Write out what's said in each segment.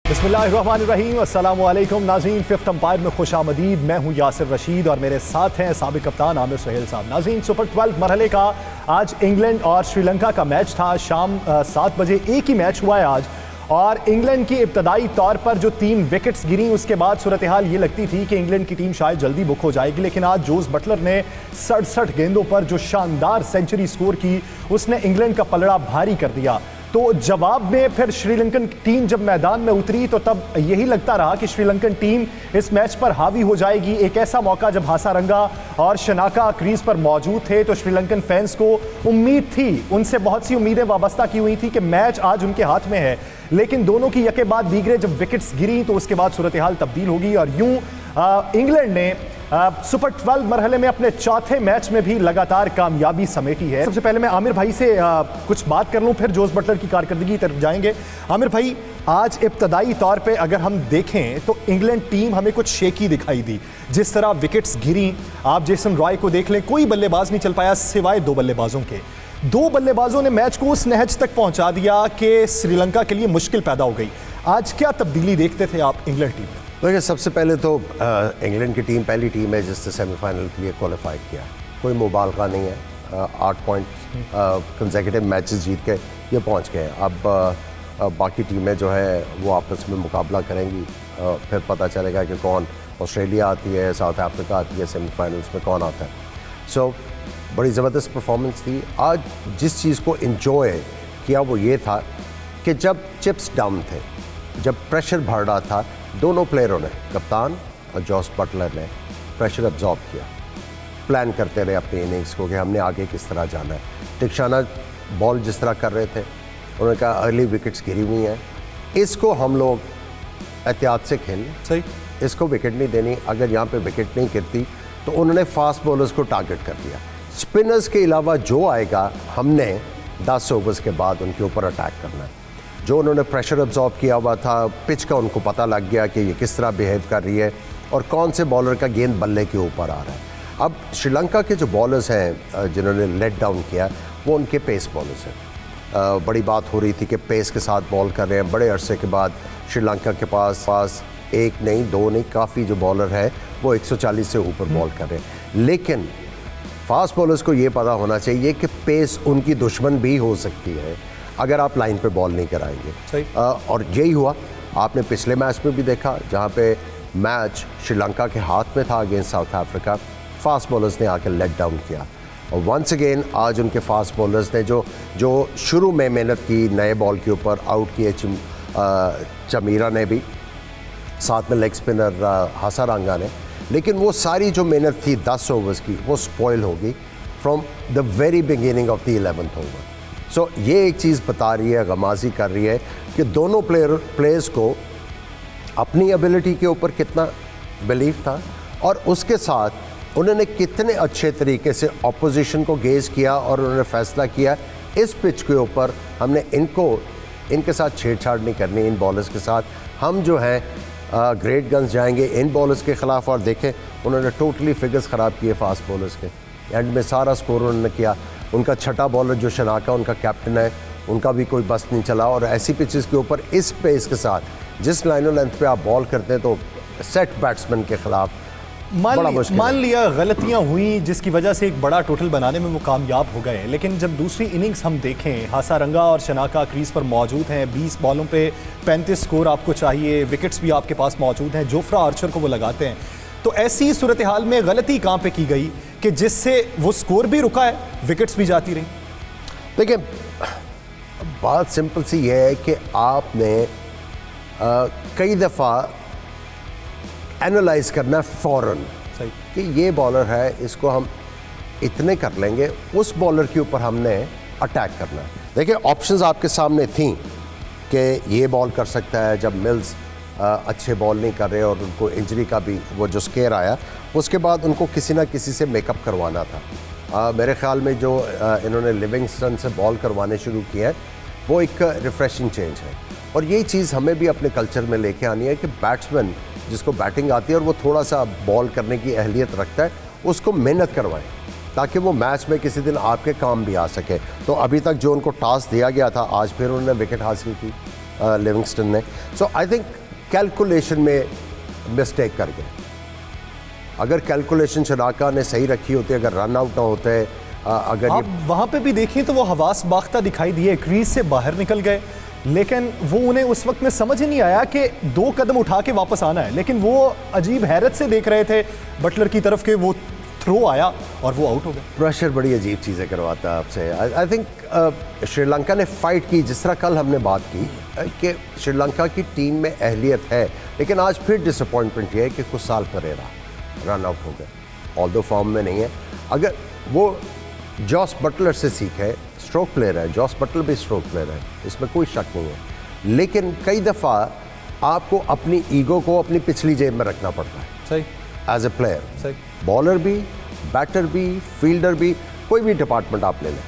बिस्मिल्लाहिर्रहमानिर्रहीम, अस्सलामु अलैकुम नाज़रीन। फिफ्थ अंपायर में खुशामदीद। मैं हूँ यासिर रशीद और मेरे साथ हैं साबिक कप्तान आमिर सोहेल साहब। नाज़रीन, सुपर 12 मरहले का आज इंग्लैंड और श्रीलंका का मैच था। शाम 7 बजे एक ही मैच हुआ है आज, और इंग्लैंड की इब्तदाई तौर पर जो 3 विकेट्स गिरी उसके बाद सूरत हाल ये लगती थी कि इंग्लैंड की टीम शायद जल्दी बुक हो जाएगी, लेकिन आज जोस बटलर ने 67 गेंदों पर जो शानदार सेंचुरी स्कोर की, उसने इंग्लैंड का पलड़ा भारी कर दिया। तो जवाब में फिर श्रीलंकन टीम जब मैदान में उतरी तो तब यही लगता रहा कि श्रीलंकन टीम इस मैच पर हावी हो जाएगी। एक ऐसा मौका जब हासारंगा और शनाका क्रीज पर मौजूद थे तो श्रीलंकन फैंस को उम्मीद थी, उनसे बहुत सी उम्मीदें वाबस्ता की हुई थी कि मैच आज उनके हाथ में है, लेकिन दोनों की यके बाद दीगरे जब विकेट्स गिरी तो उसके बाद सूरत हाल तब्दील होगी और यूं इंग्लैंड ने सुपर 12 मरहले में अपने चौथे मैच में भी लगातार कामयाबी समेटी है। सबसे पहले मैं आमिर भाई से कुछ बात कर लूं, फिर जोस बटलर की कारकर्दगी की तरफ जाएंगे। आमिर भाई, आज इब्तदाई तौर पे अगर हम देखें तो इंग्लैंड टीम हमें कुछ शेकी दिखाई दी। जिस तरह विकेट्स गिरी, आप जेसन रॉय को देख लें, कोई बल्लेबाज नहीं चल पाया सिवाय 2 बल्लेबाजों के। 2 बल्लेबाजों ने मैच को उस नहज तक पहुंचा दिया कि श्रीलंका के लिए मुश्किल पैदा हो गई। आज क्या तब्दीली देखते थे आप इंग्लैंड टीम में? देखिए, सबसे पहले तो इंग्लैंड की टीम पहली टीम है जिसने सेमीफाइनल के लिए क्वालिफाई किया। कोई मुबालगा नहीं है। 8 पॉइंट कंसेक्यूटिव मैचेस जीत के ये पहुंच गए। अब बाकी टीमें जो है वो आपस में मुकाबला करेंगी, फिर पता चलेगा कि कौन, ऑस्ट्रेलिया आती है, साउथ अफ्रीका आती है, सेमीफाइनल्स में कौन आता है। सो बड़ी ज़बरदस्त परफॉर्मेंस थी। आज जिस चीज़ को इंजॉय किया वो ये था कि जब चिप्स डाउन थे, जब प्रेशर बढ़ रहा था, दोनों प्लेयरों ने, कप्तान और जोस बटलर ने प्रेशर एब्जॉर्ब किया, प्लान करते रहे अपनी इनिंग्स को कि हमने आगे किस तरह जाना है। टिक्शाना बॉल जिस तरह कर रहे थे, उन्होंने कहा अर्ली विकेट्स गिरी हुई हैं, इसको हम लोग एहतियात से खेलें, सही, इसको विकेट नहीं देनी। अगर यहाँ पे विकेट नहीं गिरती तो उन्होंने फास्ट बॉलर्स को टारगेट कर दिया। स्पिनर्स के अलावा जो आएगा हमने 10 ओवर्स के बाद उनके ऊपर अटैक करना है। जो उन्होंने प्रेशर एब्जॉर्ब किया हुआ था, पिच का उनको पता लग गया कि ये किस तरह बिहेव कर रही है और कौन से बॉलर का गेंद बल्ले के ऊपर आ रहा है। अब श्रीलंका के जो बॉलर्स हैं जिन्होंने लेट डाउन किया, वो उनके पेस बॉलर्स हैं। बड़ी बात हो रही थी कि पेस के साथ बॉल कर रहे हैं। बड़े अरसे के बाद श्रीलंका के पास एक नहीं, 2 नहीं, काफ़ी जो बॉलर है वो 140 से ऊपर बॉल कर रहे हैं। लेकिन फास्ट बॉलर्स को ये पता होना चाहिए कि पेस उनकी दुश्मन भी हो सकती है अगर आप लाइन पे बॉल नहीं कराएंगे। और यही हुआ। आपने पिछले मैच में भी देखा जहाँ पे मैच श्रीलंका के हाथ में था against south Africa, fast bowlers ने आकर लेट डाउन किया। और वंस अगेन आज उनके फास्ट बॉलर्स ने जो शुरू में मेहनत की, नए बॉल के ऊपर आउट किए, चमीरा ने भी, साथ में लेग स्पिनर हासारंगा ने, लेकिन वो सारी जो मेहनत थी 10 ओवर्स की, वो स्पॉइल होगी from the very beginning of the 11th over. So ये एक चीज़ बता रही है, गमाजी कर रही है कि दोनों प्लेयर्स को अपनी एबिलिटी के ऊपर कितना बिलीफ था और उसके साथ उन्होंने कितने अच्छे तरीके से ऑपोजिशन को गेज किया और उन्होंने फैसला किया इस पिच के ऊपर हमने इनके साथ छेड़छाड़ नहीं करनी, इन बॉलर्स के साथ हम जो हैं ग्रेट गन्स जाएंगे इन बॉलर्स के ख़िलाफ़। और देखें, उन्होंने टोटली फिगर्स ख़राब किए फास्ट बॉलर्स के। एंड में सारा स्कोर उन्होंने किया। उनका छठा बॉलर जो शनाका, उनका कैप्टन है, उनका भी कोई बस नहीं चला। और ऐसी पिचेस के ऊपर इस पेस के साथ जिस लाइन लेंथ पे आप बॉल करते हैं तो सेट बैट्समैन के खिलाफ मान लिया गलतियां हुई जिसकी वजह से एक बड़ा टोटल बनाने में वो कामयाब हो गए। लेकिन जब दूसरी इनिंग्स हम देखें, हासारंगा और शनाका क्रीज पर मौजूद हैं, 20 बॉलों पे 35 स्कोर आपको चाहिए, विकेट्स भी आपके पास मौजूद हैं, जोफ्रा आर्चर को वो लगाते हैं। तो ऐसी सूरत हाल में गलती कहाँ पे की गई कि जिससे वो स्कोर भी रुका है, विकेट्स भी जाती रही? देखिए, बात सिंपल सी ये है कि आपने कई दफ़ा एनालाइज करना फ़ौरन कि ये बॉलर है, इसको हम इतने कर लेंगे, उस बॉलर के ऊपर हमने अटैक करना है। देखिए, ऑप्शंस आपके सामने थी कि ये बॉल कर सकता है। जब मिल्स अच्छे बॉल नहीं कर रहे और उनको इंजरी का भी वो जो स्केयर आया, उसके बाद उनको किसी ना किसी से मेकअप करवाना था। मेरे ख्याल में जो इन्होंने लिविंगस्टन से बॉल करवाने शुरू किया है, वो एक रिफ़्रेशिंग चेंज है। और यही चीज़ हमें भी अपने कल्चर में लेके आनी है कि बैट्समैन जिसको बैटिंग आती है और वो थोड़ा सा बॉल करने की अहलियत रखता है, उसको मेहनत करवाएं ताकि वो मैच में किसी दिन आपके काम भी आ सके। तो अभी तक जो उनको टास्क दिया गया था, आज फिर उन्होंने विकेट हासिल की। लिविंगस्टन ने। सो आई थिंक कैलकुलेशन में मिस्टेक कर गए। अगर कैलकुलेशन शराका ने सही रखी होती, अगर रन आउट ना होते, अगर आप वहां पे भी देखें तो वो हवास बाख्ता दिखाई दिए, क्रीज से बाहर निकल गए, लेकिन वो उन्हें उस वक्त में समझ ही नहीं आया कि 2 कदम उठा के वापस आना है। लेकिन वो अजीब हैरत से देख रहे थे बटलर की तरफ के, वो थ्रो आया और वो आउट हो गए। प्रेशर बड़ी अजीब चीज़ें करवाता है आपसे। आई थिंक श्रीलंका ने फाइट की, जिस तरह कल हमने बात की कि श्रीलंका की टीम में अहलियत है, लेकिन आज फिर डिसअपॉइंटमेंट ये है कि कुछ साल परेरा रन आउट हो गए, ऑल्दो फॉर्म में नहीं है। अगर वो जॉस बटलर से सीखे, स्ट्रोक प्लेयर है, जॉस बटलर भी स्ट्रोक प्लेयर है, इसमें कोई शक नहीं है, लेकिन कई दफ़ा आपको अपनी ईगो को अपनी पिछली जेब में रखना पड़ता है। सही, एज ए प्लेयर, सही, बॉलर भी, बैटर भी, फील्डर भी, कोई भी डिपार्टमेंट आप ले लें,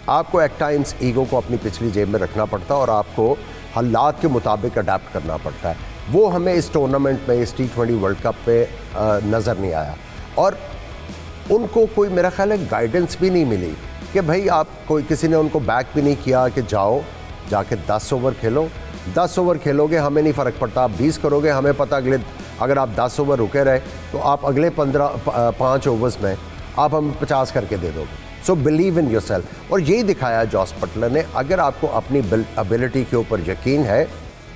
आपको एट टाइम्स ईगो को अपनी पिछली जेब में रखना पड़ता है और आपको हालात के मुताबिक अडेप्ट करना पड़ता है। वो हमें इस टूर्नामेंट में, इस T20 वर्ल्ड कप पे नज़र नहीं आया और उनको कोई मेरा ख्याल है गाइडेंस भी नहीं मिली कि भाई आप कोई, किसी ने उनको बैक भी नहीं किया कि जाओ जाके 10 ओवर खेलो। 10 ओवर खेलोगे हमें नहीं फ़र्क पड़ता, आप 20 करोगे हमें पता, अगले अगर आप 10 ओवर रुके रहे तो आप अगले 5 ओवर्स में आप हमें 50 करके दे दोगे। सो बिलीव इन योरसेल्फ, और यही दिखाया जॉस बटलर ने। अगर आपको अपनी एबिलिटी के ऊपर यकीन है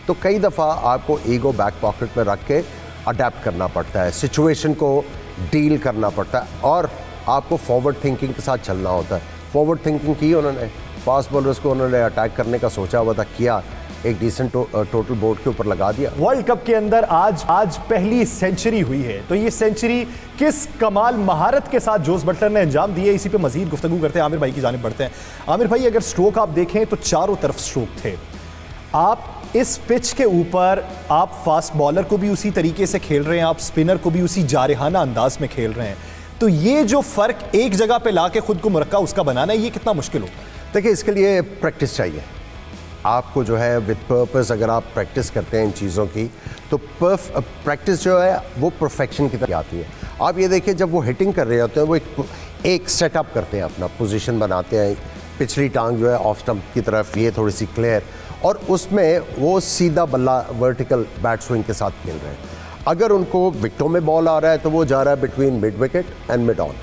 तो कई दफ़ा आपको ईगो बैक पॉकेट में रख के अडेप्ट करना पड़ता है, सिचुएशन को डील करना पड़ता है और आपको फॉरवर्ड थिंकिंग के साथ चलना होता है। फॉरवर्ड थिंकिंग की उन्होंने, फास्ट बॉलर्स को उन्होंने अटैक करने का सोचा हुआ था, किया, एक डिसेंट टोटल बोर्ड के ऊपर लगा दिया। वर्ल्ड कप के अंदर आज पहली सेंचुरी हुई है, तो ये सेंचुरी किस कमाल महारत के साथ जोस बटलर ने अंजाम दी है, इसी पे मजीद गुफ्तगू करते हैं। आमिर भाई की जानिब बढ़ते हैं। आमिर भाई, अगर स्ट्रोक आप देखें तो चारों तरफ स्ट्रोक थे। आप इस पिच के ऊपर आप फास्ट बॉलर को भी उसी तरीके से खेल रहे हैं, आप स्पिनर को भी उसी जारहाना अंदाज में खेल रहे हैं, तो ये जो फ़र्क एक जगह पे लाके खुद को मुरक्का उसका बनाना है, ये कितना मुश्किल होता है? देखिए, इसके लिए प्रैक्टिस चाहिए आपको, जो है विद पर्पस अगर आप प्रैक्टिस करते हैं इन चीज़ों की तो प्रैक्टिस जो है वो परफेक्शन की तरह आती है। आप ये देखिए, जब वो हिटिंग कर रहे होते हैं वो एक सेटअप करते हैं, अपना पोजीशन बनाते हैं, पिछली टांग जो है ऑफ स्टंप की तरफ ये थोड़ी सी क्लियर, और उसमें वो सीधा बल्ला वर्टिकल बैट स्विंग के साथ खेल रहे हैं। अगर उनको विकेटों में बॉल आ रहा है तो वो जा रहा है between mid wicket and mid on.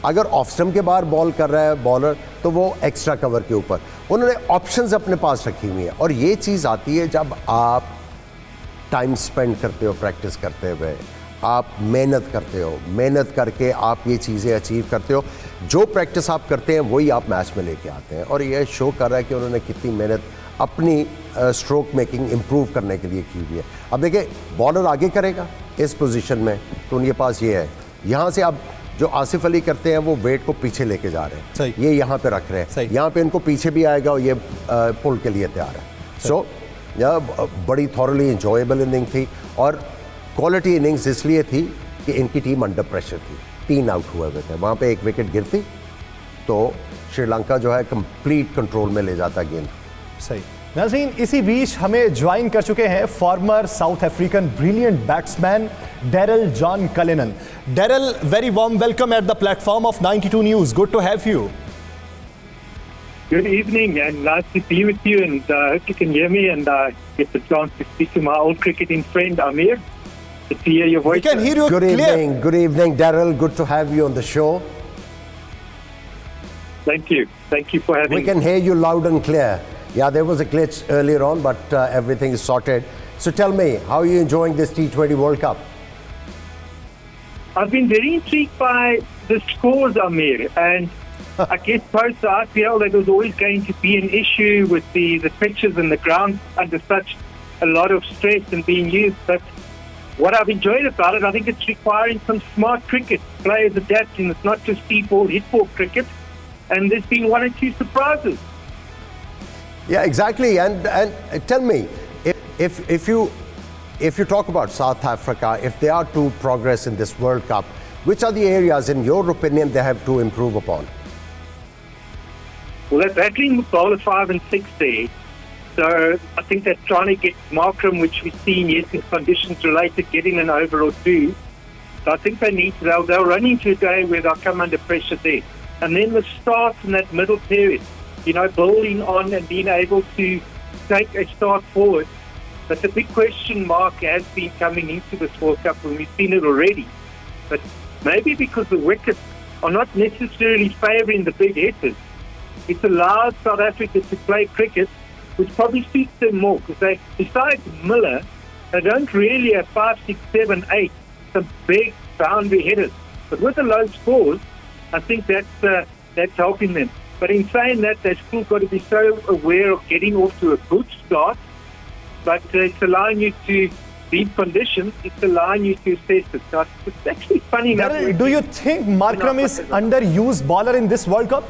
अगर ऑफ स्टंप के बाहर बॉल कर रहा है बॉलर तो वो एक्स्ट्रा कवर के ऊपर। उन्होंने ऑप्शंस अपने पास रखी हुई हैं, और ये चीज़ आती है जब आप टाइम स्पेंड करते हो प्रैक्टिस करते हुए, आप मेहनत करते हो, मेहनत करके आप ये चीज़ें अचीव करते हो। जो प्रैक्टिस आप करते हैं वही आप मैच में लेके आते हैं, और ये शो कर रहा है कि उन्होंने कितनी मेहनत अपनी स्ट्रोक मेकिंग इम्प्रूव करने के लिए की हुई है। अब देखिए, बॉलर आगे करेगा इस पोजीशन में तो उनके पास ये है, यहाँ से अब जो आसिफ अली करते हैं वो वेट को पीछे लेके जा रहे हैं, ये यहाँ पे रख रहे हैं, यहाँ पे इनको पीछे भी आएगा और ये पुल के लिए तैयार है। सो यह बड़ी थॉरली इंजॉयबल इनिंग थी, और क्वालिटी इनिंग्स इसलिए थी कि इनकी टीम अंडर प्रेशर थी, 3 आउट हुए थे, वहाँ पे 1 विकेट गिरती तो श्रीलंका जो है कंप्लीट कंट्रोल में ले जाता गेंद। सही। नाज़रीन, इसी बीच हमें ज्वाइन कर चुके हैं former South African brilliant batsman Daryll John Cullinan. Daryll, very warm welcome at the platform of 92 news. Good to have you. Good evening, and nice to be with you, and hope you can hear me and get the chance to speak to my old cricketing friend Aamir. Good to hear your voice. We can hear you clear. Good evening, Daryl. Good to have you on the show. Thank you for having me. We can hear you loud and clear. Yeah, there was a glitch earlier on, but everything is sorted. So tell me, how are you enjoying this T20 World Cup? I've been very intrigued by the scores, Aamir, and I guess post the IPL there was always going to be an issue with the pitches and the ground under such a lot of stress and being used. But what I've enjoyed about it, I think it's requiring some smart cricket, players adapting. It's not just deep ball, hit ball cricket, and there's been 1 or 2 surprises. Yeah, exactly. And tell me, if you talk about South Africa, if they are to progress in this World Cup, which are the areas, in your opinion, they have to improve upon? Well, they're battling with bowler 5 and 6 there. So I think they're trying to get Markram, which we've seen, yes, in conditions related, getting an over or 2. So I think they'll run into a day where they'll come under pressure there. And then the start in that middle period, building on and being able to take a start forward. But the big question mark has been coming into this World Cup, and we've seen it already. But maybe because the wickets are not necessarily favouring the big hitters, it allows South Africa to play cricket, which probably suits them more, because they, besides Miller, they don't really have 5, 6, 7, 8, some big boundary hitters. But with the low scores, I think that's helping them. But in saying that, they've still got to be so aware of getting off to a good start. But it's allowing you to read conditions, it's allowing you to assess it. So it's actually funny enough. Daryl, do you think Markram is underused bowler in this World Cup?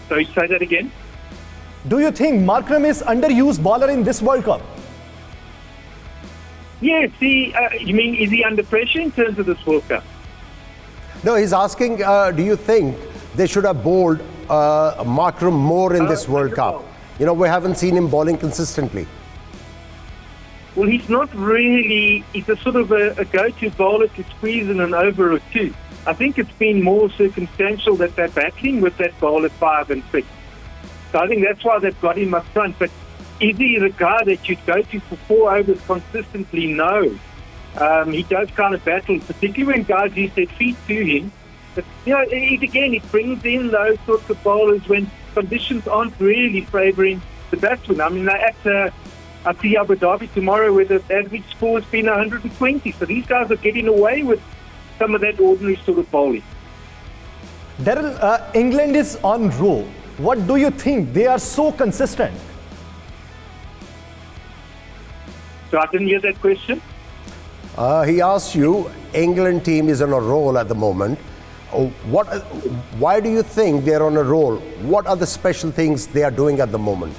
Sorry, say that again? Do you think Markram is underused bowler in this World Cup? Yes, you mean, is he under pressure in terms of this World Cup? No, he's asking, do you think they should have bowled Markram more in this World Cup? You know, we haven't seen him bowling consistently. Well, he's not really, he's a sort of a go-to bowler to squeeze in an over or two. I think it's been more circumstantial that they're battling with that ball at 5 and 6. So I think that's why they've got him up front. But is he the guy that you'd go to for 4 overs consistently? No. He does kind of battle, particularly when guys use their feet to him. But, you know, it brings in those sorts of bowlers when conditions aren't really favouring the batsman. I mean, they're at the Abu Dhabi tomorrow where the average score has been 120. So these guys are getting away with some of that ordinary sort of bowling. Daryl, England is on roll. What do you think? They are so consistent. So I didn't hear that question. He asked you, England team is on a roll at the moment. Why do you think they're on a roll? What are the special things they are doing at the moment?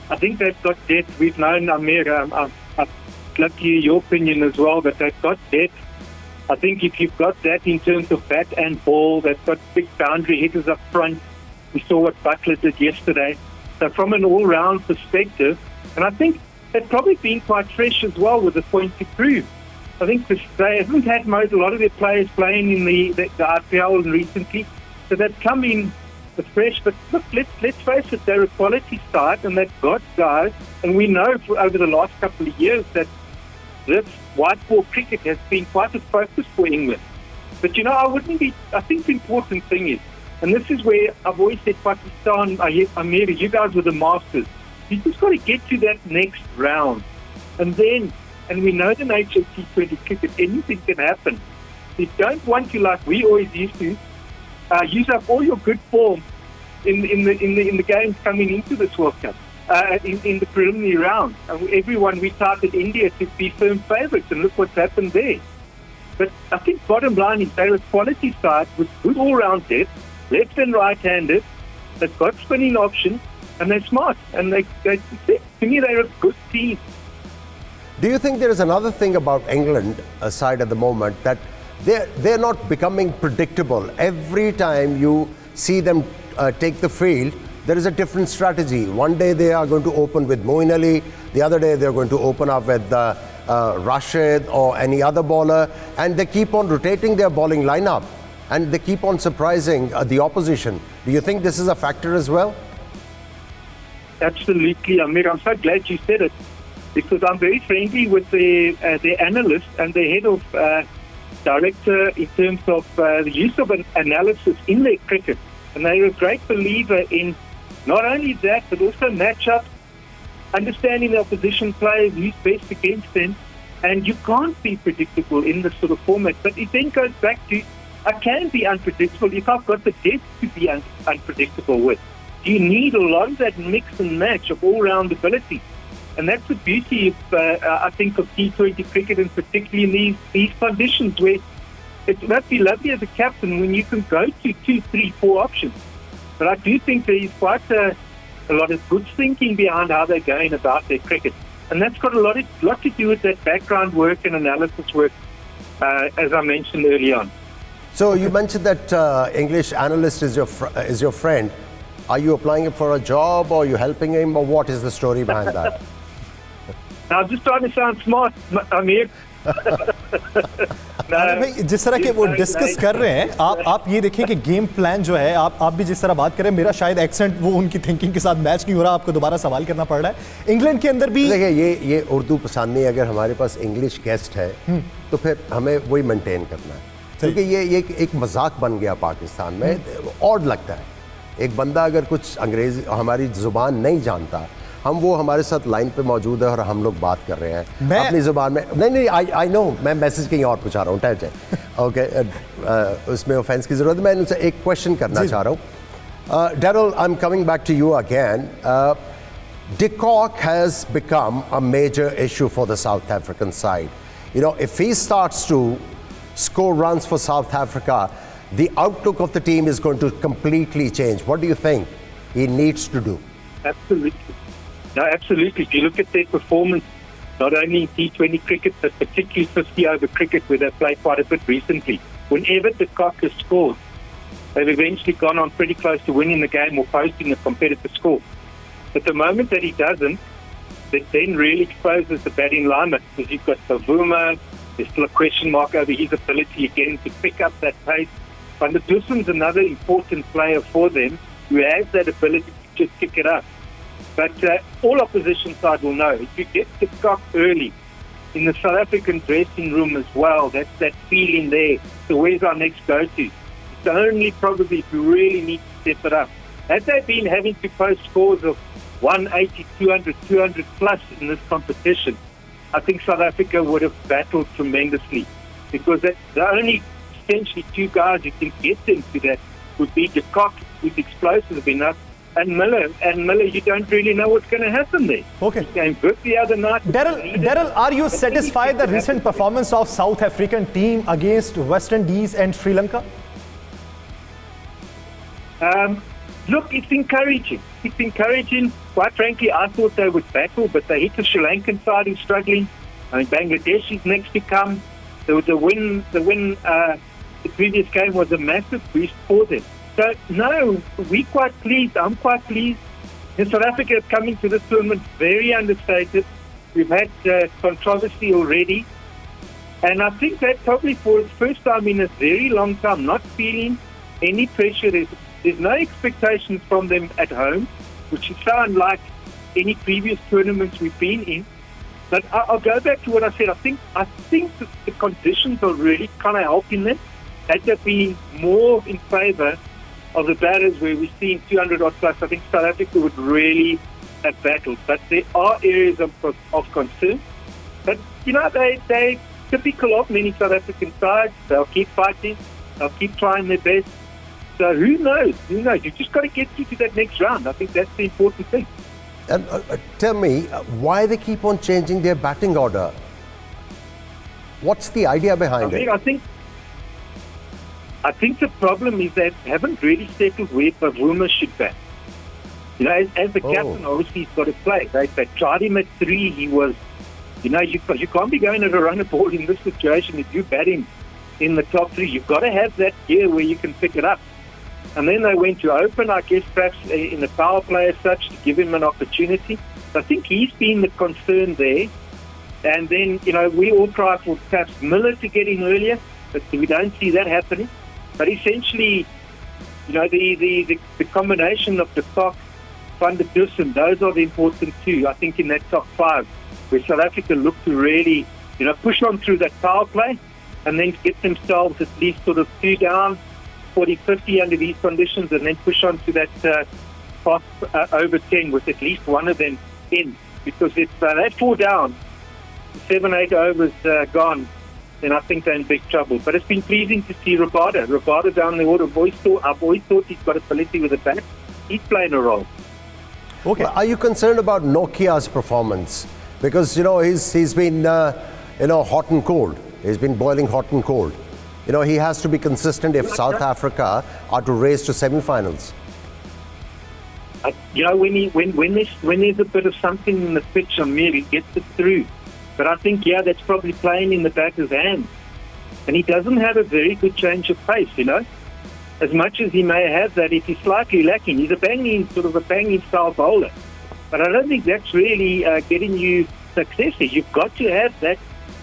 I think they've got depth. We've known, Aamir, I'd love to hear your opinion as well, but they've got depth. I think if you've got that in terms of bat and ball, they've got big boundary hitters up front. We saw what Butler did yesterday. So from an all-round perspective, and I think they've probably been quite fresh as well with the point to prove. I think they haven't had a lot of their players playing in the IPL recently, so they've come in fresh. But look, let's face it, they're a quality side, and they've got guys, and we know over the last couple of years that this white ball cricket has been quite a focus for England. But you know, I think the important thing is, and this is where I've always said Pakistan, Aamir, you guys were the masters. You just got to get to that next round, and we know the nature of T20 cricket, anything can happen. You don't want to, like we always used to, use up all your good form in the games coming into this World Cup, in the preliminary round. We touted India to be firm favourites, and look what's happened there. But I think bottom line is they're a quality side with good all-round depth, left and right-handed. They've got spinning options, and they're smart. And to me, they're a good team. Do you think there is another thing about England side at the moment, that they're not becoming predictable? Every time you see them take the field, there is a different strategy. One day they are going to open with Moeen Ali, the other day they're going to open up with Rashid or any other bowler, and they keep on rotating their bowling lineup, and they keep on surprising the opposition. Do you think this is a factor as well? Absolutely, Aamir. I'm so glad you said it, because I'm very friendly with the analyst and the head of director in terms of the use of an analysis in their cricket. And they're a great believer in not only that, but also matchups, understanding the opposition players, who's best against them. And you can't be predictable in this sort of format. But it then goes back to, I can be unpredictable if I've got the depth to be unpredictable with. You need a lot of that mix and match of all-round ability. And that's the beauty of, I think, of T20 cricket, and particularly in these conditions where it must be lovely as a captain when you can go to 2, 3, 4 options. But I do think there is quite a lot of good thinking behind how they're going about their cricket. And that's got a lot to do with that background work and analysis work, as I mentioned early on. So you mentioned that English analyst is your friend. Are you applying for a job, or are you helping him, or what is the story behind that? Now, I'm just trying to sound smart, Aamir. No, Aamir भाई जिस तरह के वो discuss कर रहे हैं, आप ये देखिए कि गेम प्लान जो है, आप भी जिस तरह बात करें, मेरा शायद एक्सेंट वो उनकी थिंकिंग के साथ मैच नहीं हो रहा, आपको दोबारा सवाल करना पड़ रहा है। इंग्लैंड के अंदर भी देखिए ये उर्दू पसंद नहीं, अगर हमारे पास इंग्लिश गेस्ट है तो फिर हमें वही मेंटेन करना है, क्योंकि ये एक मजाक बन गया पाकिस्तान में। ऑड लगता है एक बंदा अगर कुछ अंग्रेजी हमारी जुबान नहीं जानता, वो हमारे साथ लाइन पे मौजूद है और हम लोग बात कर रहे हैं अपनी जुबान में। नहीं आई नो, मैं मैसेज कहीं और पूछा रहा हूँ, ठहर जाए। ओके, उसमें ऑफेंस की जरूरत। मैं उनसे एक क्वेश्चन करना चाह रहा हूँ। Daryl, I'm coming back to you again. De Kock has become a major issue for the South African side. You know, if he starts to score runs for South Africa, the outlook of the team is going to completely change. What do you think he needs to do? Absolutely. No, absolutely. If you look at their performance, not only in T20 cricket, but particularly 50-over cricket, where they played quite a bit recently, whenever the Kock has scored, they've eventually gone on pretty close to winning the game or posting a competitive score. But the moment that he doesn't, that then really exposes the batting lineup, because you've got Savuma, there's still a question mark over his ability again to pick up that pace. Van der Dussen's another important player for them who has that ability to just pick it up. But all opposition side will know, if you get the Kock early, in the South African dressing room as well, that's that feeling there. So where's our next go-to? It's only probably if you really need to step it up. Had they been having to post scores of 180, 200, 200 plus in this competition, I think South Africa would have battled tremendously, because that's the only essentially two guys who can get them to that would be De Kock, who's explosive enough, and Miller. And Miller, you don't really know what's going to happen there. Okay. He came good the other night. Daryl, are you satisfied with the recent performance of South African team against West Indies and Sri Lanka? Look, it's encouraging. It's encouraging. Quite frankly, I thought they would battle, but they hit the Sri Lankan side who's struggling. I mean, Bangladesh is next to come. There was a win. The previous game was a massive boost for them. So, no, we're quite pleased. I'm quite pleased. And South Africa is coming to this tournament very understated. We've had controversy already. And I think that probably for the first time in a very long time, not feeling any pressure. There's no expectations from them at home, which is so unlike any previous tournaments we've been in. But I'll go back to what I said. I think that the conditions are really kind of helping them. Had they been more in favour of the batters where we've seen 200 odd plus, I think South Africa would really have battled. But there are areas of concern. But, you know, they typical of many South African sides. They'll keep fighting. They'll keep trying their best. So who knows? Who knows? You've just got to get through to that next round. I think that's the important thing. And tell me, why they keep on changing their batting order? What's the idea behind it? I think the problem is they haven't really settled where Savuma should bat. You know, as the captain, obviously he's got to play. They tried him at 3. He was, you know, you can't be going at a run a ball in this situation if you bat him in the top 3. You've got to have that gear where you can pick it up. And then they went to open, I guess, perhaps in the power play as such, to give him an opportunity. So I think he's been the concern there. And then, you know, we all try for perhaps Miller to get in earlier, but we don't see that happening. But essentially, you know, the combination of De Kock, Van der Dussen, those are the important two, I think, in that top 5, where South Africa look to really, you know, push on through that power play and then get themselves at least sort of 2 down, 40-50 under these conditions, and then push on to that fast over 10 with at least one of them in. Because if they're 4 down, 7-8 overs gone, then I think they're in big trouble. But it's been pleasing to see Rabada down the order. I've always thought he's got ability with the bat. He's playing a role. Okay. Well, are you concerned about Nokia's performance? Because, you know, he's been, hot and cold. He's been boiling hot and cold. You know, he has to be consistent if South Africa are to race to semi-finals. You know, when there's a bit of something in the pitch on me, he gets it through. But I think, that's probably playing in the batter's hands. And he doesn't have a very good change of pace, you know. As much as he may have that, if he's slightly lacking, he's a banging style bowler. But I don't think that's really getting you success here. You've got to have that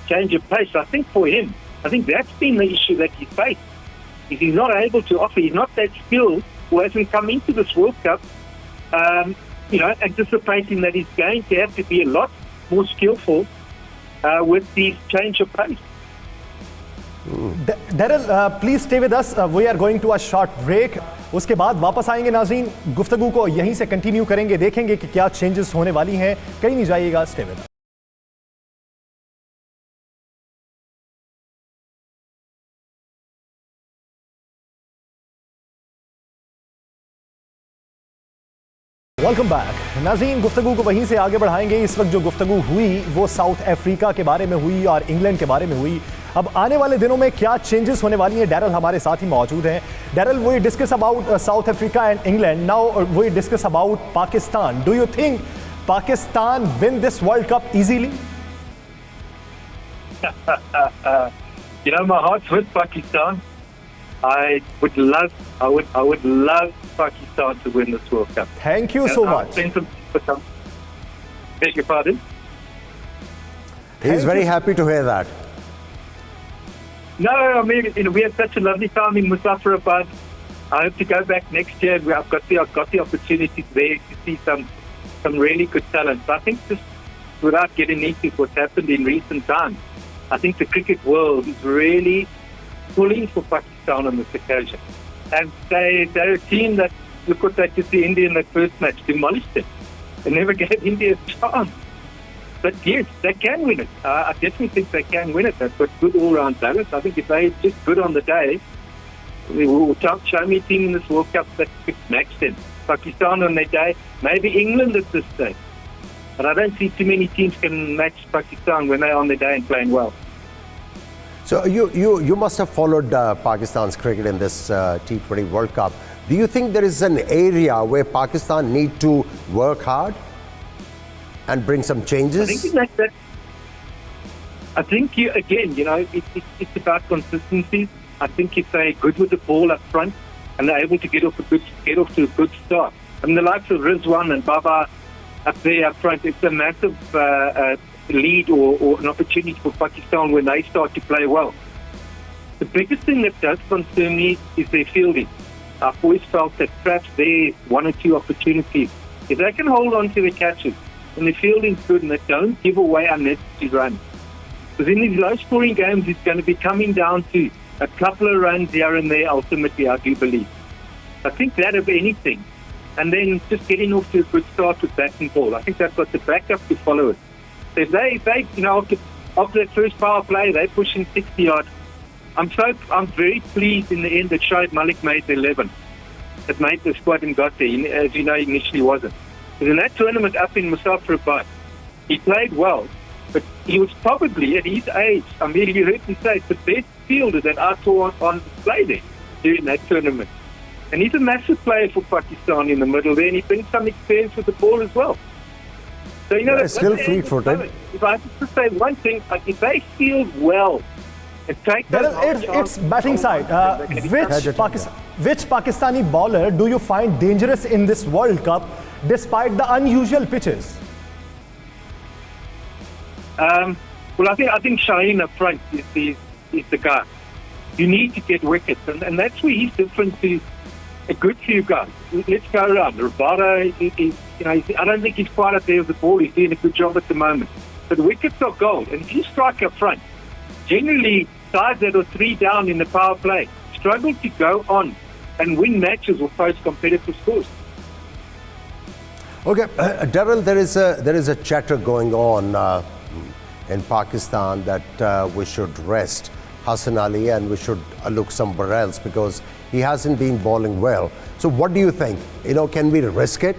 change of pace. I think for him, I think that's been the issue that he's faced. If he's not able to offer, he's not that skilled, or hasn't come into this World Cup, anticipating that he's going to have to be a lot more skillful with the change of pace. Daryl, please stay with us. We are going to a short break. उसके बाद वापस आएंगे नाज़रीन, गुफ्तगू को यहीं से continue करेंगे, देखेंगे कि क्या चेंजेस होने वाली हैं. कहीं नहीं जाइएगा, stay with us. Welcome back. नाज़रीन, गुफ्तगू को वहीं से आगे बढ़ाएंगे. इस वक्त जो गुफ्तगू हुई वो साउथ अफ्रीका के बारे में हुई और इंग्लैंड के बारे में हुई. अब आने वाले दिनों में क्या चेंजेस होने वाली हैं, डैरल हमारे साथ ही मौजूद हैं. Daryll, we discuss about South Africa and England. Now we discuss about Pakistan. Do you think Pakistan win this world cup easily? My heart's with Pakistan. I would love Pakistan to win this World Cup. Thank you so much. Beg your pardon? He's very happy to hear that. No, I mean, we had such a lovely time in Muzaffarabad. I hope to go back next year. I've got the opportunity there to see some really good talent. But I think just without getting into what's happened in recent times, I think the cricket world is really pulling for Pakistan on this occasion. And they're a team that, look what they did to India in that first match, demolished it. They never gave India a chance. But yes, they can win it. I definitely think they can win it. They've got good all-round balance. I think if they're just good on the day, we will show me a team in this World Cup that could match them. Pakistan on their day, maybe England at this stage. But I don't see too many teams can match Pakistan when they're on their day and playing well. So you must have followed Pakistan's cricket in this T20 World Cup. Do you think there is an area where Pakistan need to work hard and bring some changes? I think it's about consistency. I think if they're good with the ball up front and they're able to get off to a good start. I mean, the likes of Rizwan and Baba up there up front, it's a massive lead or an opportunity for Pakistan when they start to play well. The biggest thing that does concern me is their fielding. I've always felt that perhaps there's one or two opportunities. If they can hold on to the catches and the fielding's good and they don't give away unnecessary runs. Because in these low-scoring games, it's going to be coming down to a couple of runs here and there, ultimately, I do believe. I think that of anything. And then just getting off to a good start with bat and ball. I think they've got the backup to follow it. So if they after that first power play, they're pushing 60 odd. I'm very pleased in the end that Shoaib Malik made the 11. That made the squad and got there. As you know, he initially wasn't. Because in that tournament up in Muzaffarabad, he played well. But he was probably, at his age, I mean, you heard me say, the best fielder that I saw on display there during that tournament. And he's a massive player for Pakistan in the middle there, and he brings some experience with the ball as well. So, that's still fleet-footed. If I have to say one thing, if they field well and take it's batting side. Which Pakistani bowler do you find dangerous in this World Cup despite the unusual pitches? Well, I think Shaheen up front is the guy. You need to get wickets, and that's where he's different to a good few guys. Let's go around. Rabada I don't think he's quite up there with the ball. He's doing a good job at the moment. But wickets are gold, and if you strike up front, generally sides that are 3 down in the power play struggle to go on and win matches or post competitive scores. Okay, Daryl, there is a chatter going on in Pakistan that we should rest Hassan Ali and we should look somewhere else because he hasn't been bowling well. So what do you think? Can we risk it?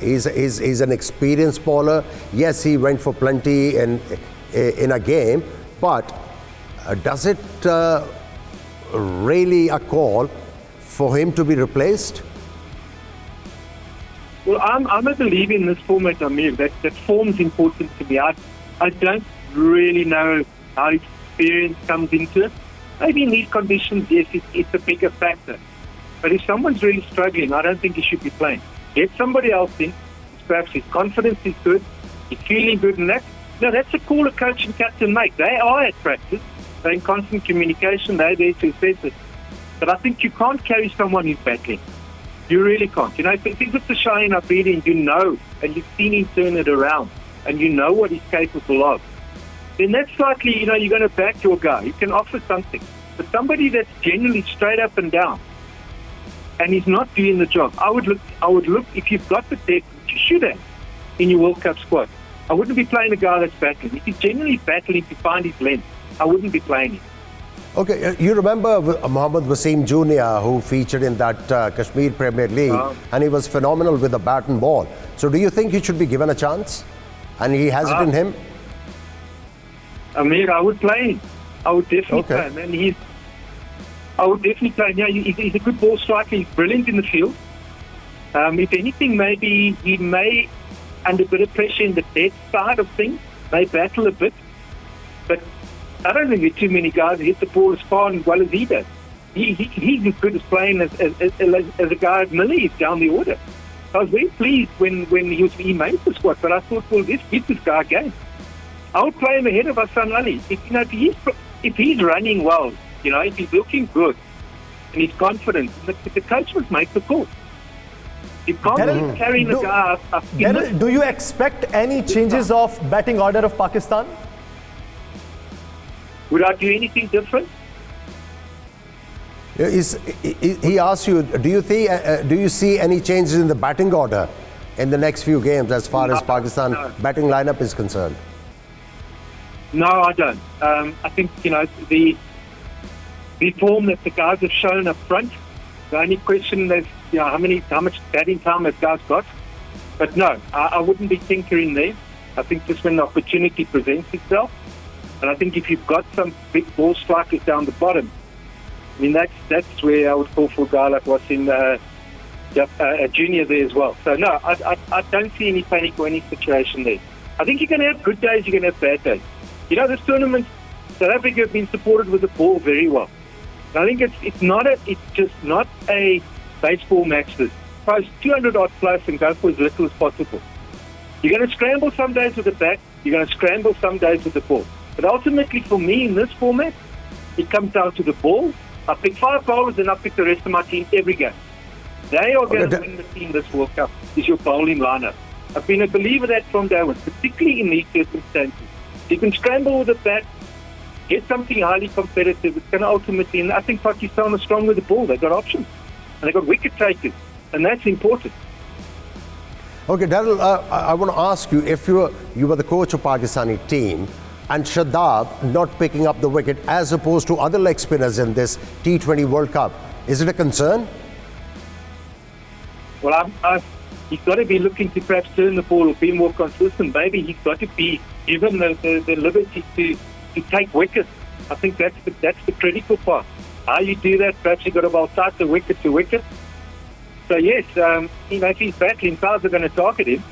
He's an experienced bowler. Yes, he went for plenty in a game, but does it really a call for him to be replaced? Well, I'm a believer in this format, Aamir, that form's important to me. I don't really know how experience comes into it. Maybe in these conditions, yes, it's a bigger factor. But if someone's really struggling, I don't think he should be playing. Get somebody else in. Perhaps his confidence is good. He's feeling good, and that's a call a coach and captain make. They are at practice. They're in constant communication. They're there to assess it. But I think you can't carry someone who's battling. You really can't. You know, if it's a Shine up reading, you know, and you've seen him turn it around, and you know what he's capable of, then that's likely, you know, you're going to back your guy. You can offer something. But somebody that's generally straight up and down, and he's not doing the job, I would look, if you've got the depth, which you should have in your World Cup squad, I wouldn't be playing a guy that's battling. If he's genuinely battling to find his length, I wouldn't be playing him. Okay, you remember Mohammad Wasim Jr., who featured in that Kashmir Premier League, and he was phenomenal with the bat and ball. So do you think he should be given a chance? And he has it in him? Aamir, I would play him. I would definitely play him. And I would definitely play him. Yeah, he's a good ball striker. He's brilliant in the field. If anything, maybe he may, under a bit of pressure in the dead side of things, may battle a bit. But I don't think there are too many guys who hit the ball as far and as well as he does. He's as good as playing as a guy at Millie down the order. I was very pleased when he made the squad, but I thought, well, let's give this guy a game. I would play him ahead of Hassan Ali. If he's running well, you know, if he's looking good and he's confident, the coach must make the call. You can't be carrying the guy up. Do you expect any changes of batting order of Pakistan? Would I do anything different? He asked you, do you see any changes in the batting order in the next few games as far as Pakistan batting lineup is concerned? No, I don't. I think, you know, the form that the guys have shown up front, the only question is, you know, how much batting time have guys got? But no, I wouldn't be tinkering there. I think just when the opportunity presents itself, and I think if you've got some big ball strikers down the bottom, I mean, that's where I would call for a guy like what's in a junior there as well. So no, I don't see any panic or any situation there. I think you're going to have good days, you're going to have bad days. You know, this tournament, South Africa have been supported with the ball very well. And I think it's just not a baseball match. This post 200 odd plus and go for as little as possible. You're going to scramble some days with the bat. You're going to scramble some days with the ball. But ultimately, for me, in this format, it comes down to the ball. I pick 5 bowlers and I pick the rest of my team every game. They are going to win the team this World Cup, is your bowling lineup. I've been a believer of that from day one, particularly in these circumstances. You can scramble with the bat, get something highly competitive. It's going to ultimately, and I think Pakistan is strong with the ball. They've got options. And they've got wicket takers. And that's important. Okay, Daryl, I want to ask you, if you were the coach of Pakistani team, and Shadab not picking up the wicket as opposed to other leg spinners in this T20 World Cup, is it a concern? Well, he's got to be looking to perhaps turn the ball or be more consistent. Maybe he's got to be given the liberty to take wickets. I think that's the critical part. How you do that, perhaps you've got to outside the wicket to wicket. So yes, you know, if he's battling, sides are going to target him.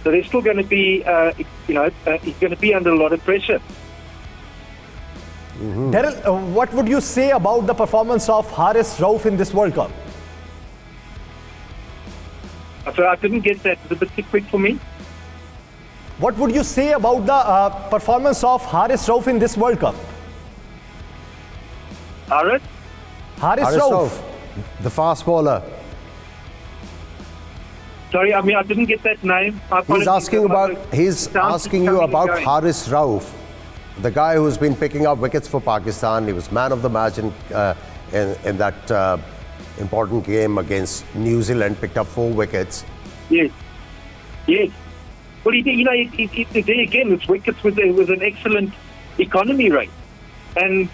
So there's still going to be, he's going to be under a lot of pressure. Daryl, what would you say about the performance of Haris Rauf in this World Cup? So I didn't get that. It's a bit too quick for me. What would you say about the performance of Haris Rauf in this World Cup? Haris Rauf, the fast bowler. Sorry, I mean, I didn't get that name. He's asking you about Haris Rauf, the guy who's been picking up wickets for Pakistan. He was man of the match in that important game against New Zealand, picked up 4 wickets. Yes. Well, today again, his wickets was an excellent economy rate. And,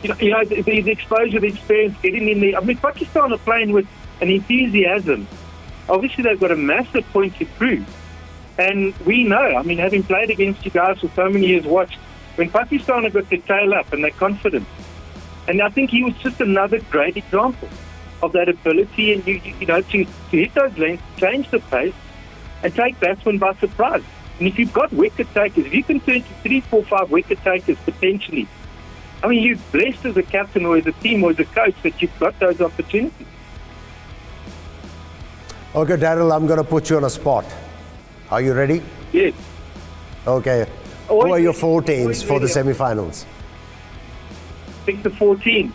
the exposure, the experience, getting in there. I mean, Pakistan are playing with an enthusiasm. Obviously, they've got a massive point to prove. And we know, I mean, having played against you guys for so many years, watched, when Pakistan have got their tail up and they're confident. And I think he was just another great example of that ability and, to hit those lengths, change the pace, and take batsmen by surprise. And if you've got wicket takers, if you can turn to 3, 4, 5 wicket takers potentially, I mean, you're blessed as a captain or as a team or as a coach that you've got those opportunities. Okay, Daryl, I'm going to put you on a spot. Are you ready? Yes. Okay. Who are your 4 teams for the semi-finals? pick the 14.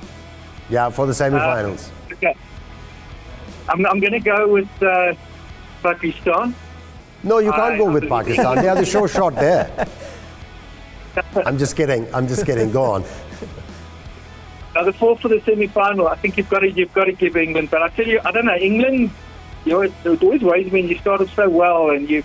Yeah, for the semi-finals. Okay. I'm going to go with Pakistan. No, you can't go with Pakistan. They are the sure shot there. I'm just kidding. Go on. Now the 4 for the semi-final. I think you've got to give England. But I tell you, I don't know. England, it always worries me when you start off so well and you're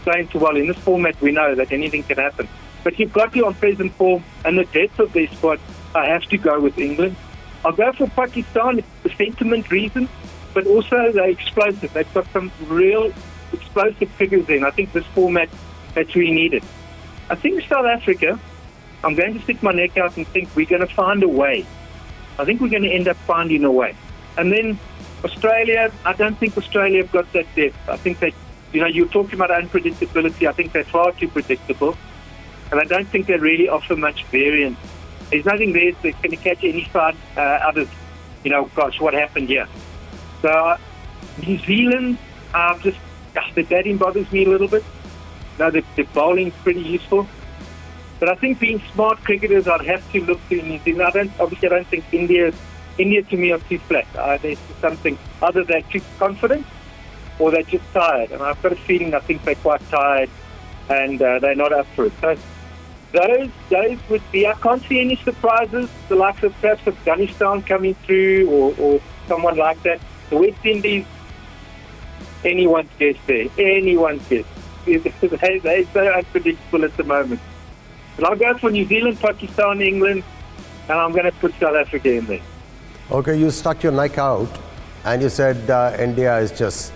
playing so well. In this format, we know that anything can happen. But you've got to, on present form and the depth of their squad, I have to go with England. I'll go for Pakistan for sentiment reasons, but also they're explosive. They've got some real explosive figures in. I think this format, that's really needed. I think South Africa, I'm going to stick my neck out and think we're going to find a way. I think we're going to end up finding a way. And then Australia, I don't think Australia have got that depth. I think that, you're talking about unpredictability. I think they're far too predictable. And I don't think they really offer much variance. There's nothing there that's going to catch any side others. Gosh, what happened here? So New Zealand, the batting bothers me a little bit. The bowling's pretty useful. But I think being smart cricketers, I'd have to look to New Zealand. I don't think India to me are too flat. There's something, either they're too confident or they're just tired. And I've got a feeling I think they're quite tired and they're not up for it. So those would be, I can't see any surprises, the likes of perhaps Afghanistan coming through or someone like that. The West Indies, anyone's guess there. Anyone's guess. They're so unpredictable at the moment. But I'll go for New Zealand, Pakistan, England, and I'm going to put South Africa in there. Okay, you stuck your neck out and you said India is just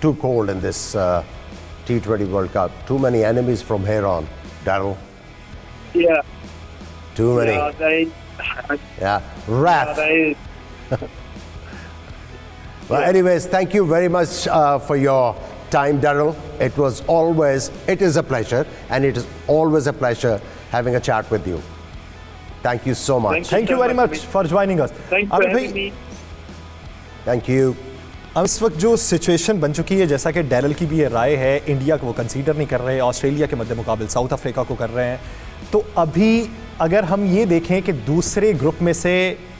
too cold in this T20 World Cup. Too many enemies from here on, Daryl. Yeah. Too many. Yeah, wrath. Well, anyways, thank you very much for your time, Daryl. It is a pleasure, and it is always a pleasure having a chat with you. Thank you so much. Thank you very much for joining us. Thanks for having me. Thank you. अब इस वक्त जो situation बन चुकी है, जैसा कि Daryl की भी ये राय है, इंडिया को वो कंसीडर नहीं कर रहे, ऑस्ट्रेलिया के मद्दे मुकाबिल साउथ अफ्रीका को कर रहे हैं, तो अभी अगर हम ये देखें कि दूसरे ग्रुप में से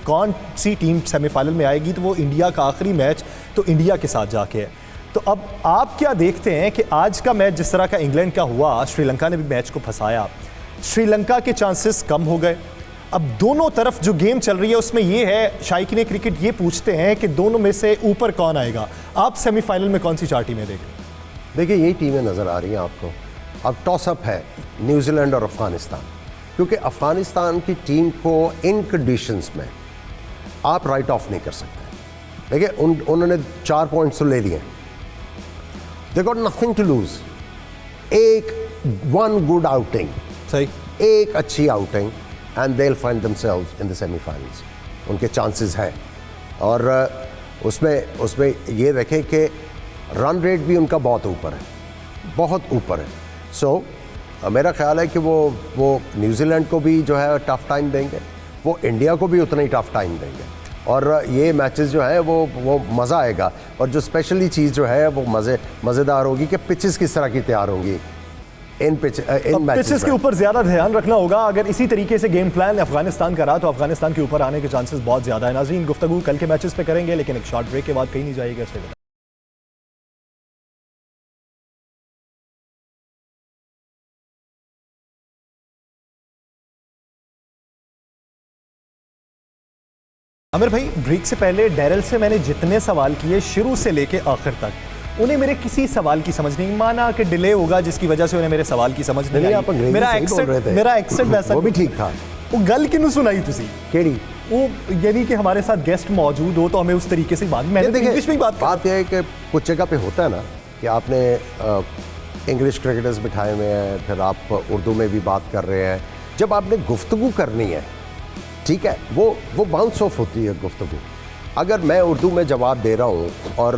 कौन सी टीम सेमीफाइनल में आएगी, तो वो इंडिया का आखिरी मैच तो इंडिया के साथ जाके है। तो अब आप क्या देखते हैं कि आज का मैच जिस तरह का इंग्लैंड का हुआ, श्रीलंका ने भी मैच को फंसाया, श्रीलंका के चांसेस कम हो गए। अब दोनों तरफ जो गेम चल रही है उसमें ये है, शायकीन क्रिकेट ये पूछते हैं कि दोनों में से ऊपर कौन आएगा। आप सेमीफाइनल में कौन सी 4 टीमें देख रहे हैं? देखिए, यही टीमें नज़र आ रही हैं आपको। अब टॉस अप है न्यूजीलैंड और अफगानिस्तान, क्योंकि अफगानिस्तान की टीम को इन कंडीशंस में आप राइट ऑफ नहीं कर सकते। देखिए, उन्होंने 4 पॉइंट्स तो ले लिए, they got nothing to lose. One good outing, सही, एक अच्छी outing and they will find themselves in the semifinals. उनके चांसेस हैं, और उसमें ये देखें कि रन रेट भी उनका बहुत ऊपर है, बहुत ऊपर है। सो मेरा ख्याल है कि वो न्यूजीलैंड को भी जो है टफ टाइम देंगे, वो इंडिया को भी उतना ही टफ टाइम देंगे, और ये मैचेस जो है वो मज़ा आएगा। और जो स्पेशली चीज़ जो है वो मज़ेदार होगी कि पिचेस किस तरह की तैयार होंगी इन पिचेस के ऊपर ज़्यादा ध्यान रखना होगा। अगर इसी तरीके से गेम प्लान अफगानिस्तान का रहा तो अफगानिस्तान के ऊपर आने के चांसेस बहुत ज़्यादा है। नाज़रीन, गुफ्तगू कल के मैचेस पे करेंगे, लेकिन एक शॉर्ट ब्रेक के बाद कहीं नहीं जाएगा। आमिर भाई, ब्रेक से पहले डैरल से मैंने जितने सवाल किए शुरू से लेके आखिर तक, उन्हें मेरे किसी सवाल की समझ नहीं, माना कि डिले होगा जिसकी वजह से उन्हें मेरे सवाल की समझ नहीं आई। मेरा एक्सेंट वैसा, वो भी ठीक था। वो गल किनू सुनाई तुसी केड़ी वो, यानी कि हमारे साथ गेस्ट मौजूद हो तो हमें उस तरीके से बात, मैंने इंग्लिश में ही बात यह है कि कुछ जगह पे होता है ना कि आपने इंग्लिश क्रिकेटर्स बिठाए हुए हैं, फिर आप उर्दू में भी बात कर रहे हैं। जब आपने गुफ्तगू करनी है, ठीक है, वो बाउंस ऑफ होती है गुफ्तगू। अगर मैं उर्दू में जवाब दे रहा हूँ और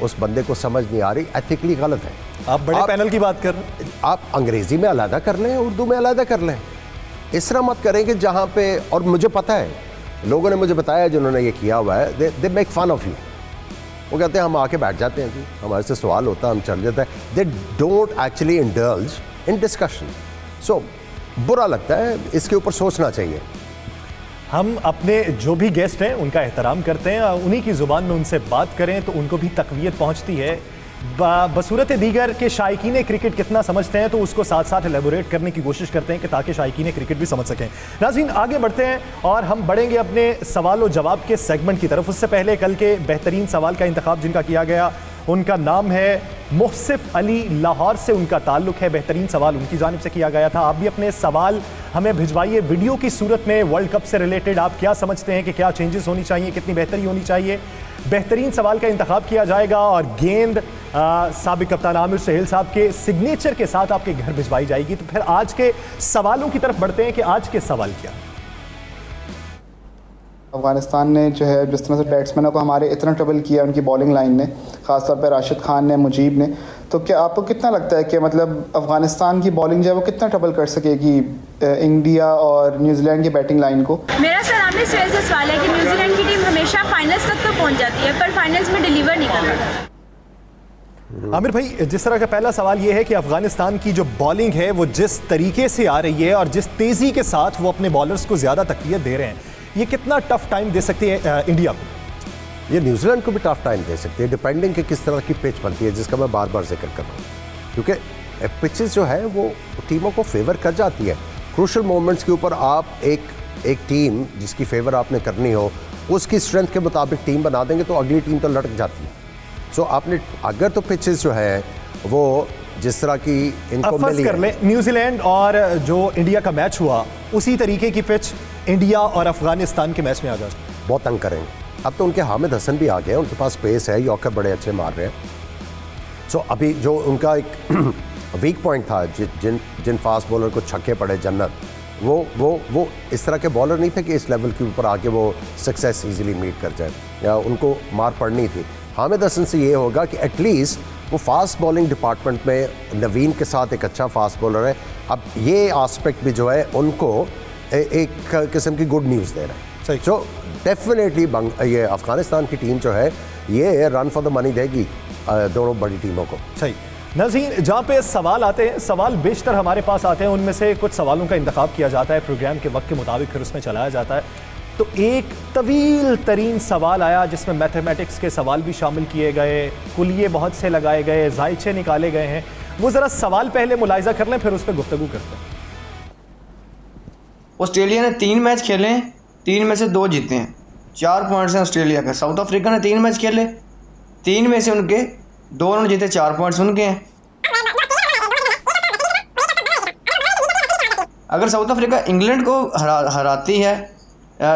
उस बंदे को समझ नहीं आ रही, एथिकली गलत है। आप बड़े पैनल की बात कर रहे हैं, आप अंग्रेज़ी में अलहदा कर लें, उर्दू में अलहदा कर लें। इस तरह मत करें कि जहाँ पे, और मुझे पता है, लोगों ने मुझे बताया जिन्होंने ये किया हुआ है, they make fun of you. वो कहते हैं हम आके बैठ जाते हैं जी, हमारे से सवाल होता है, हम चल जाते हैं। They don't actually indulge in discussion. So बुरा लगता है, इसके ऊपर सोचना चाहिए। हम अपने जो भी गेस्ट हैं उनका एहतराम करते हैं, उन्हीं की ज़ुबान में उनसे बात करें तो उनको भी तक़वियत पहुंचती है। बसूरत दीगर के शायकीन क्रिकेट कितना समझते हैं तो उसको साथ साथ एलेबोरेट करने की कोशिश करते हैं कि ताकि शायकीन क्रिकेट भी समझ सकें। नाज़रीन, आगे बढ़ते हैं और हम बढ़ेंगे अपने सवाल और जवाब के सेगमेंट की तरफ। उससे पहले कल के बेहतरीन सवाल का इंतखाब जिनका किया गया, उनका नाम है मुहसिफ अली, लाहौर से उनका ताल्लुक है। बेहतरीन सवाल उनकी जानिब से किया गया था। आप भी अपने सवाल हमें भिजवाइए वीडियो की सूरत में। वर्ल्ड कप से रिलेटेड आप क्या समझते हैं कि क्या चेंजेस होनी चाहिए, कितनी बेहतरी होनी चाहिए। बेहतरीन सवाल का इंतखाब किया जाएगा और गेंद साबिक कप्तान आमिर सोहेल साहब के सिग्नेचर के साथ आपके घर भिजवाई जाएगी। तो फिर आज के सवालों की तरफ बढ़ते हैं कि आज के सवाल क्या। अफगानिस्तान ने जो है जिस तरह से बैट्समैनों को हमारे इतना ट्रबल किया, उनकी बॉलिंग लाइन ने, ख़ासतौर पर राशिद खान ने, मुजीब ने, तो क्या आपको कितना लगता है कि मतलब अफगानिस्तान की बॉलिंग जो है वो कितना ट्रबल कर सकेगी इंडिया और न्यूजीलैंड की बैटिंग लाइन को? मेरा सर आमिर सोहेल से सवाल है कि न्यूजीलैंड की टीम हमेशा फाइनल्स तक तो पहुंच जाती है पर फाइनल्स में डिलीवर नहीं कर पाती। आमिर भाई, जिस तरह का पहला सवाल ये है कि अफगानिस्तान की जो बॉलिंग है वो जिस तरीके से आ रही है और जिस तेज़ी के साथ वो अपने बॉलर्स को ज़्यादा तक़वियत दे रहे हैं, ये कितना टफ टाइम दे सकती है इंडिया को? ये न्यूजीलैंड को भी टफ टाइम दे सकती है, डिपेंडिंग कि किस तरह की पिच बनती है, जिसका मैं बार बार जिक्र कर रहा हूँ। क्योंकि पिचेस जो है वो टीमों को फेवर कर जाती है। क्रूशल मोमेंट्स के ऊपर आप एक टीम जिसकी फेवर आपने करनी हो उसकी स्ट्रेंथ के मुताबिक टीम बना देंगे तो अगली टीम तो लटक जाती है। सो आपने अगर तो पिचेस जो है वो जिस तरह की इनको मिली कर ले, न्यूजीलैंड और जो इंडिया का मैच हुआ उसी तरीके की पिच इंडिया और अफगानिस्तान के मैच में आ गए, बहुत तंग करेंगे। अब तो उनके हामिद हसन भी आ गए, उनके पास पेस है, यॉर्कर बड़े अच्छे मार रहे हैं। सो अभी जो उनका एक वीक पॉइंट था, जिन फास्ट बॉलर को छक्के पड़े जन्नत, वो इस तरह के बॉलर नहीं थे कि इस लेवल के ऊपर आके वो सक्सेस इजीली मीट कर जाए या उनको मार पड़नी थी। हामिद हसन से ये होगा कि एटलीस्ट वो फास्ट बॉलिंग डिपार्टमेंट में नवीन के साथ एक अच्छा फास्ट बॉलर है। अब ये आस्पेक्ट भी जो है उनको एक किस्म की गुड न्यूज़ दे रहा है। सो डेफिनेटली ये अफगानिस्तान की टीम जो है ये रन फॉर द मनी देगी दोनों बड़ी टीमों को। सही। नाज़रीन, जहाँ पे सवाल आते हैं, सवाल बेशतर हमारे पास आते हैं, उनमें से कुछ सवालों का इंतखाब किया जाता है प्रोग्राम के वक्त के मुताबिक, फिर उसमें चलाया जाता है। तो एक तवील तरीन सवाल आया जिसमें मैथमेटिक्स के सवाल भी शामिल किए गए, कुलिये बहुत से लगाए गए, जायचे निकाले गए हैं। वो ज़रा सवाल पहले मुलाहिजा कर लें, फिर उस पर गुफ्तगू करते हैं। ऑस्ट्रेलिया ने 3 मैच खेले, 3 में से 2 जीते हैं, 4 पॉइंट्स हैं ऑस्ट्रेलिया के। साउथ अफ्रीका ने 3 मैच खेले, 3 में से उनके 2 उन्होंने जीते, 4 पॉइंट्स उनके हैं। अगर साउथ अफ्रीका इंग्लैंड को हराती है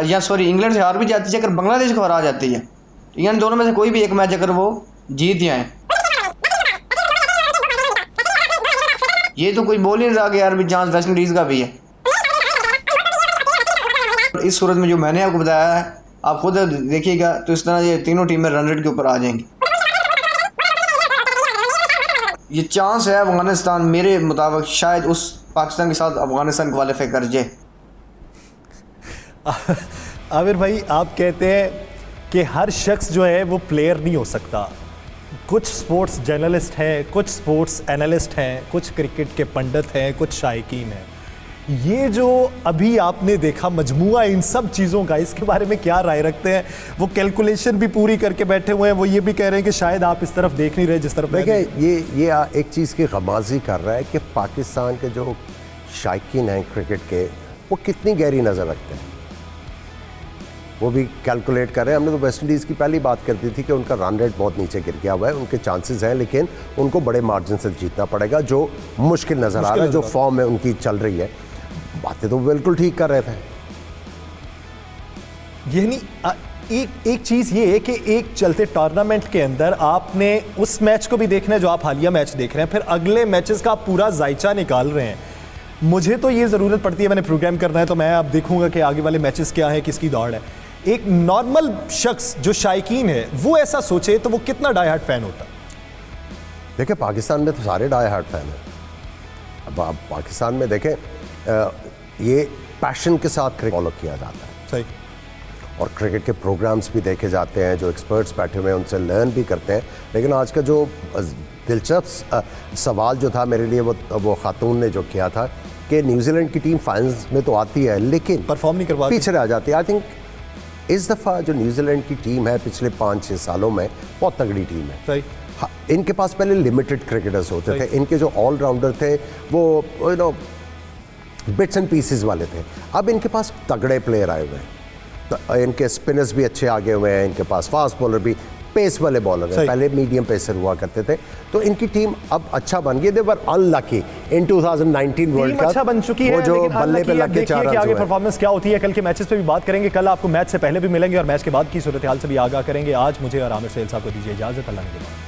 या सॉरी इंग्लैंड से हार भी जाती है, अगर बांग्लादेश को हरा जाती है, इन दोनों में से कोई भी एक मैच अगर वो जीत जाए, ये तो कोई बोल ही नहीं रहा कि यार भी चांस वेस्ट इंडीज़ का भी है। इस सूरत में जो मैंने आपको बताया है, आप खुद देखिएगा, तो इस तरह ये तीनों टीमें रन रेट के ऊपर आ जाएंगी। ये चांस है अफगानिस्तान मेरे मुताबिक शायद उस पाकिस्तान के साथ अफगानिस्तान क्वालिफाई कर जाए। आमिर भाई, आप कहते हैं कि हर शख्स जो है वो प्लेयर नहीं हो सकता। कुछ स्पोर्ट्स जर्नलिस्ट हैं, कुछ स्पोर्ट्स एनालिस्ट हैं, कुछ क्रिकेट के पंडित हैं, कुछ शायकीन हैं। ये जो अभी आपने देखा मजमुआ इन सब चीज़ों का, इसके बारे में क्या राय रखते हैं? वो कैलकुलेशन भी पूरी करके बैठे हुए हैं, वो ये भी कह रहे हैं कि शायद आप इस तरफ देख नहीं रहे जिस तरफ। देखिए, ये एक चीज़ की गमाजी कर रहा है कि पाकिस्तान के जो शायकीन हैं क्रिकेट के, वो कितनी गहरी नज़र रखते हैं, वो भी कैलकुलेट कर रहे हैं। हमने तो वेस्ट इंडीज़ की पहली बात कर दी थी कि उनका रन रेट बहुत नीचे गिर गया हुआ है, उनके चांसेस हैं, लेकिन उनको बड़े मार्जिन से जीतना पड़ेगा, जो मुश्किल नज़र आ रहा है, जो फॉर्म में उनकी चल रही है। बातें तो बिल्कुल ठीक कर रहे थे। ये नहीं, एक चीज़ ये है कि एक चलते टूर्नामेंट के अंदर आपने उस मैच को भी देखना है जो आप हालिया मैच देख रहे हैं, फिर अगले मैचेस का आप पूरा जायचा निकाल रहे हैं। मुझे तो ये ज़रूरत पड़ती है, मैंने प्रोग्राम करना है तो मैं अब देखूंगा कि आगे वाले मैचेस क्या है, किसकी दौड़ है। एक नॉर्मल शख्स जो शायकीन है वो ऐसा सोचे तो वो कितना डाई हार्ड फैन होता? देखिए, पाकिस्तान में तो सारे डाई हार्ड फैन हैं। अब आप पाकिस्तान में देखें, ये पैशन के साथ क्रिकेट फॉलो किया जाता है। सही। और क्रिकेट के प्रोग्राम्स भी देखे जाते हैं, जो एक्सपर्ट्स बैठे हुए हैं उनसे लर्न भी करते हैं। लेकिन आज का जो दिलचस्प सवाल जो था मेरे लिए, वो खातून ने जो किया था कि न्यूजीलैंड की टीम फाइनल्स में तो आती है लेकिन परफॉर्म नहीं करवाती, पीछे रह जाती है। आई थिंक इस दफ़ा जो न्यूजीलैंड की टीम है पिछले 5-6 सालों में बहुत तगड़ी टीम है। सही। हाँ, इनके पास पहले लिमिटेड क्रिकेटर्स होते थे, इनके जो ऑलराउंडर थे वो you know bits and pieces वाले थे। अब इनके पास तगड़े प्लेयर आए हुए हैं, तो इनके स्पिनर्स भी अच्छे आगे हुए हैं, इनके पास फास्ट बॉलर भी, पेस वाले बॉलर हैं, पहले मीडियम पेसर हुआ करते थे। तो इनकी टीम अब अच्छा बन गई। दे वर अनलकी इन 2019 वर्ल्ड कप, अच्छा बन चुकी है, वो जो लेकिन बल्ले पे लग के 4 रन आगे परफॉर्मेंस क्या होती है। कल के मैचेस पे भी बात करेंगे, कल आपको मैच से पहले भी मिलेंगे और मैच के बाद की सूरत हाल से भी आगाह करेंगे। आज मुझे और आमिर सोहेल साहब को दीजिए इजाजत। अल्लाह ने